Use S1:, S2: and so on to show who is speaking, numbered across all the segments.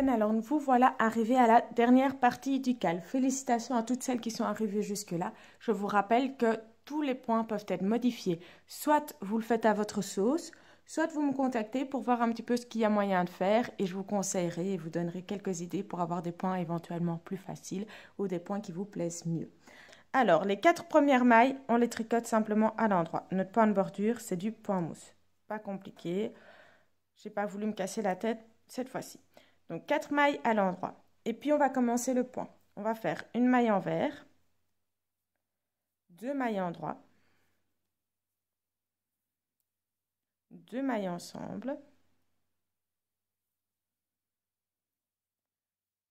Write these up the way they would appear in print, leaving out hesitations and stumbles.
S1: Alors vous voilà arrivés à la dernière partie du cal. Félicitations à toutes celles qui sont arrivées jusque-là. Je vous rappelle que tous les points peuvent être modifiés. Soit vous le faites à votre sauce, soit vous me contactez pour voir un petit peu ce qu'il y a moyen de faire et je vous conseillerai et vous donnerai quelques idées pour avoir des points éventuellement plus faciles ou des points qui vous plaisent mieux. Alors, les 4 premières mailles, on les tricote simplement à l'endroit. Notre point de bordure, c'est du point mousse. Pas compliqué. J'ai pas voulu me casser la tête cette fois-ci. Donc 4 mailles à l'endroit. Et puis on va commencer le point. On va faire une maille envers, 2 mailles endroit, 2 mailles ensemble,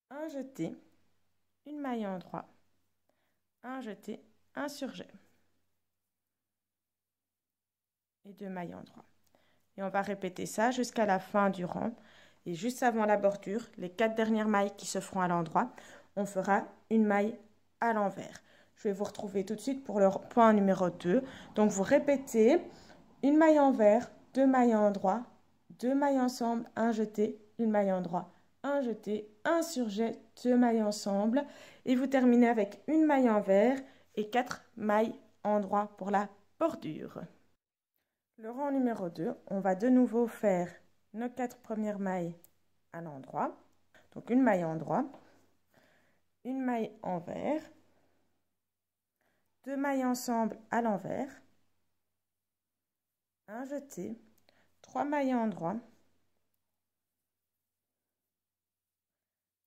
S1: un jeté, une maille endroit, un jeté, un surjet et 2 mailles endroit. Et on va répéter ça jusqu'à la fin du rang. Et juste avant la bordure, les 4 dernières mailles qui se feront à l'endroit, on fera une maille à l'envers. Je vais vous retrouver tout de suite pour le point numéro 2. Donc vous répétez une maille envers, 2 mailles endroit, 2 mailles ensemble, un jeté, une maille endroit, un jeté, un surjet, 2 mailles ensemble. Et vous terminez avec une maille envers et 4 mailles endroit pour la bordure. Le rang numéro 2, on va de nouveau faire nos 4 premières mailles à l'endroit. Donc une maille endroit, une maille envers, 2 mailles ensemble à l'envers, un jeté, 3 mailles endroit,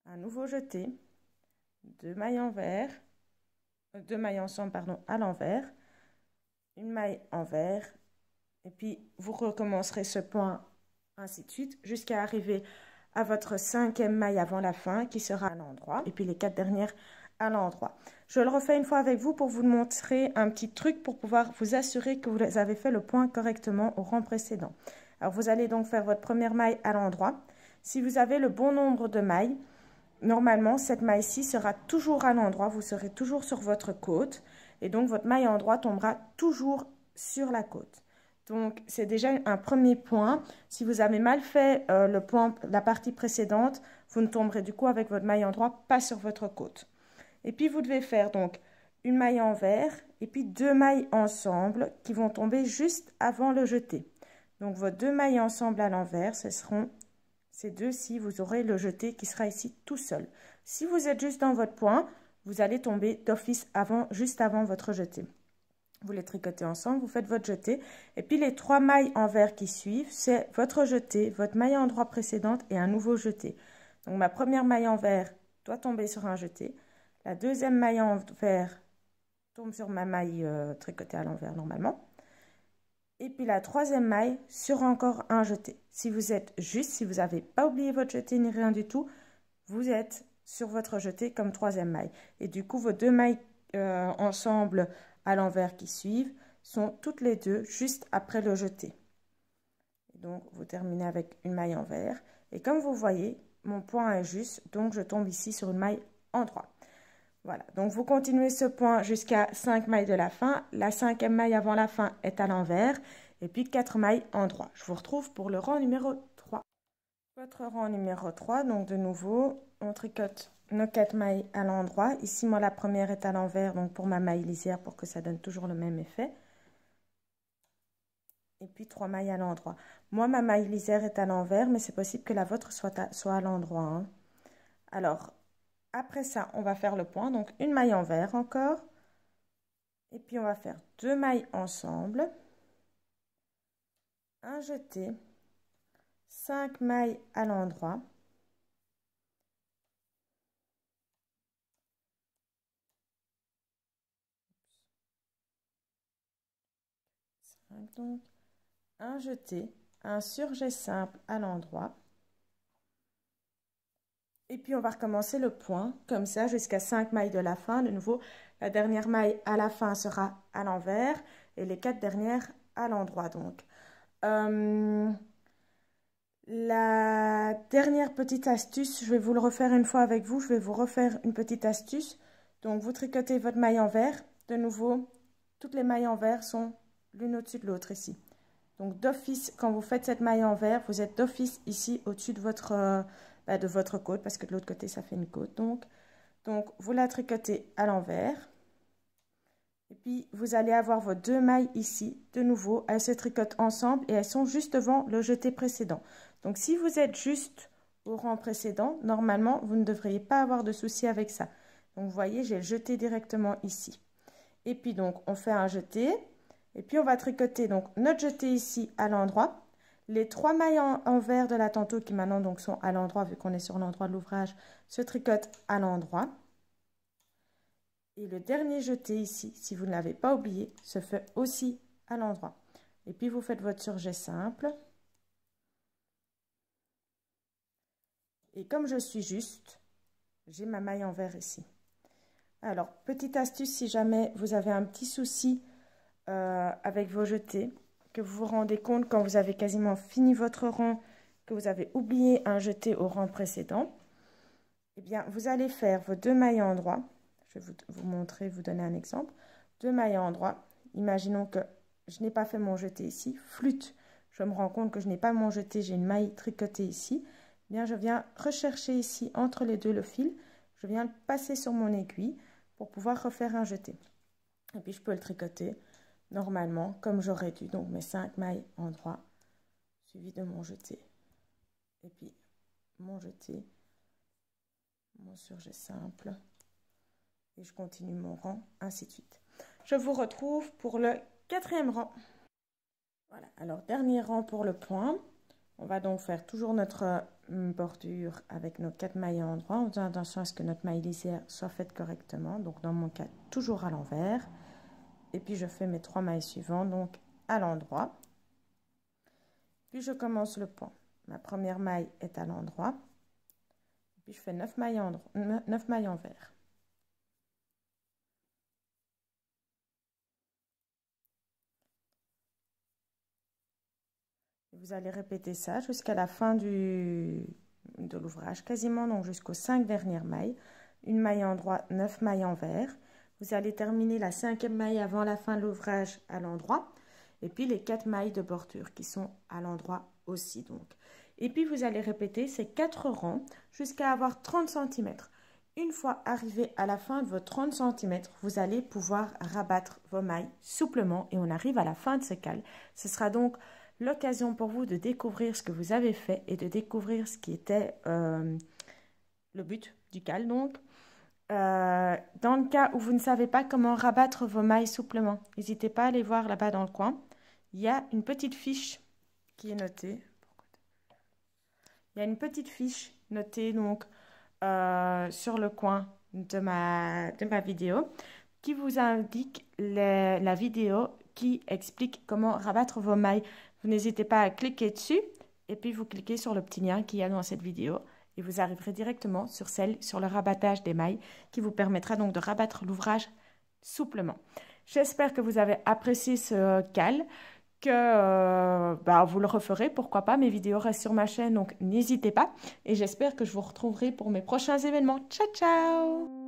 S1: un nouveau jeté, 2 mailles envers, 2 mailles ensemble pardon, à l'envers, une maille envers, et puis vous recommencerez ce point ainsi de suite jusqu'à arriver à votre 5e maille avant la fin qui sera à l'endroit et puis les 4 dernières à l'endroit. Je le refais une fois avec vous pour vous montrer un petit truc pour pouvoir vous assurer que vous avez fait le point correctement au rang précédent. Alors vous allez donc faire votre première maille à l'endroit. Si vous avez le bon nombre de mailles, normalement cette maille-ci sera toujours à l'endroit, vous serez toujours sur votre côte et donc votre maille endroit tombera toujours sur la côte. Donc, c'est déjà un premier point. Si vous avez mal fait la partie précédente, vous ne tomberez du coup avec votre maille endroit pas sur votre côte. Et puis, vous devez faire donc une maille envers et puis 2 mailles ensemble qui vont tomber juste avant le jeté. Donc, vos 2 mailles ensemble à l'envers, ce seront ces deux-ci. Vous aurez le jeté qui sera ici tout seul. Si vous êtes juste dans votre point, vous allez tomber d'office juste avant votre jeté. Vous les tricotez ensemble, vous faites votre jeté. Et puis les 3 mailles envers qui suivent, c'est votre jeté, votre maille endroit précédente et un nouveau jeté. Donc ma première maille envers doit tomber sur un jeté. La deuxième maille envers tombe sur ma maille tricotée à l'envers normalement. Et puis la troisième maille sur encore un jeté. Si vous êtes juste, si vous n'avez pas oublié votre jeté ni rien du tout, vous êtes sur votre jeté comme troisième maille. Et du coup, vos 2 mailles ensemble à l'envers qui suivent sont toutes les deux juste après le jeté. Et donc vous terminez avec une maille envers et comme vous voyez mon point est juste, donc je tombe ici sur une maille endroit. Voilà, donc vous continuez ce point jusqu'à 5 mailles de la fin. La 5e maille avant la fin est à l'envers et puis 4 mailles endroit. Je vous retrouve pour le rang numéro 3. Votre rang numéro 3, donc de nouveau on tricote nos 4 mailles à l'endroit. Ici, moi, la première est à l'envers, donc pour ma maille lisière, pour que ça donne toujours le même effet. Et puis 3 mailles à l'endroit. Moi, ma maille lisière est à l'envers, mais c'est possible que la vôtre soit à l'endroit. Hein. Alors, après ça, on va faire le point. Donc, une maille envers encore. Et puis, on va faire 2 mailles ensemble. Un jeté. 5 mailles à l'endroit. Donc, un jeté, un surjet simple à l'endroit. Et puis, on va recommencer le point, comme ça, jusqu'à 5 mailles de la fin. De nouveau, la dernière maille à la fin sera à l'envers et les 4 dernières à l'endroit. Donc, la dernière petite astuce, je vais vous le refaire une fois avec vous. Je vais vous refaire une petite astuce. Donc, vous tricotez votre maille envers. De nouveau, toutes les mailles envers sont l'une au-dessus de l'autre ici. Donc, d'office, quand vous faites cette maille envers, vous êtes d'office ici au-dessus de votre côte, parce que de l'autre côté, ça fait une côte. Donc, vous la tricotez à l'envers. Et puis, vous allez avoir vos deux mailles ici. De nouveau, elles se tricotent ensemble et elles sont juste devant le jeté précédent. Donc, si vous êtes juste au rang précédent, normalement, vous ne devriez pas avoir de souci avec ça. Donc, vous voyez, j'ai le jeté directement ici. Et puis, donc, on fait un jeté. Et puis, on va tricoter donc notre jeté ici à l'endroit. Les trois mailles envers de la tantôt qui maintenant donc sont à l'endroit, vu qu'on est sur l'endroit de l'ouvrage, se tricotent à l'endroit. Et le dernier jeté ici, si vous ne l'avez pas oublié, se fait aussi à l'endroit. Et puis, vous faites votre surjet simple. Et comme je suis juste, j'ai ma maille envers ici. Alors, petite astuce, si jamais vous avez un petit souci avec vos jetés, que vous vous rendez compte quand vous avez quasiment fini votre rang, que vous avez oublié un jeté au rang précédent, eh bien, vous allez faire vos deux mailles en endroit. Je vais vous montrer, vous donner un exemple. Deux mailles en endroit. Imaginons que je n'ai pas fait mon jeté ici. Flûte, je me rends compte que je n'ai pas mon jeté, j'ai une maille tricotée ici. Eh bien, je viens rechercher ici entre les deux le fil. Je viens le passer sur mon aiguille pour pouvoir refaire un jeté. Et puis, je peux le tricoter normalement comme j'aurais dû. Donc, mes 5 mailles en endroit suivi de mon jeté. Et puis, mon jeté, mon surjet simple. Et je continue mon rang, ainsi de suite. Je vous retrouve pour le 4e rang. Voilà, alors dernier rang pour le point. On va donc faire toujours notre bordure avec nos 4 mailles à l'endroit, en faisant attention à ce que notre maille lisière soit faite correctement. Donc dans mon cas, toujours à l'envers. Et puis je fais mes 3 mailles suivantes, donc à l'endroit. Puis je commence le point. Ma première maille est à l'endroit. Puis je fais 9 mailles envers. Vous allez répéter ça jusqu'à la fin de l'ouvrage, quasiment, donc jusqu'aux 5 dernières mailles. Une maille en endroit, 9 mailles envers. Vous allez terminer la 5e maille avant la fin de l'ouvrage à l'endroit. Et puis les 4 mailles de bordure qui sont à l'endroit aussi. Donc. Et puis vous allez répéter ces 4 rangs jusqu'à avoir 30 cm. Une fois arrivé à la fin de vos 30 cm, vous allez pouvoir rabattre vos mailles souplement. Et on arrive à la fin de ce cal. Ce sera donc l'occasion pour vous de découvrir ce que vous avez fait et de découvrir ce qui était le but du cal. Donc, dans le cas où vous ne savez pas comment rabattre vos mailles souplement, n'hésitez pas à aller voir là-bas dans le coin. Il y a une petite fiche qui est notée. Il y a une petite fiche notée donc sur le coin de ma vidéo qui vous indique la vidéo qui explique comment rabattre vos mailles. Vous n'hésitez pas à cliquer dessus et puis vous cliquez sur le petit lien qu'il y a dans cette vidéo et vous arriverez directement sur le rabattage des mailles qui vous permettra donc de rabattre l'ouvrage souplement. J'espère que vous avez apprécié ce cal, que vous le referez, pourquoi pas. Mes vidéos restent sur ma chaîne, donc n'hésitez pas. Et j'espère que je vous retrouverai pour mes prochains événements. Ciao, ciao!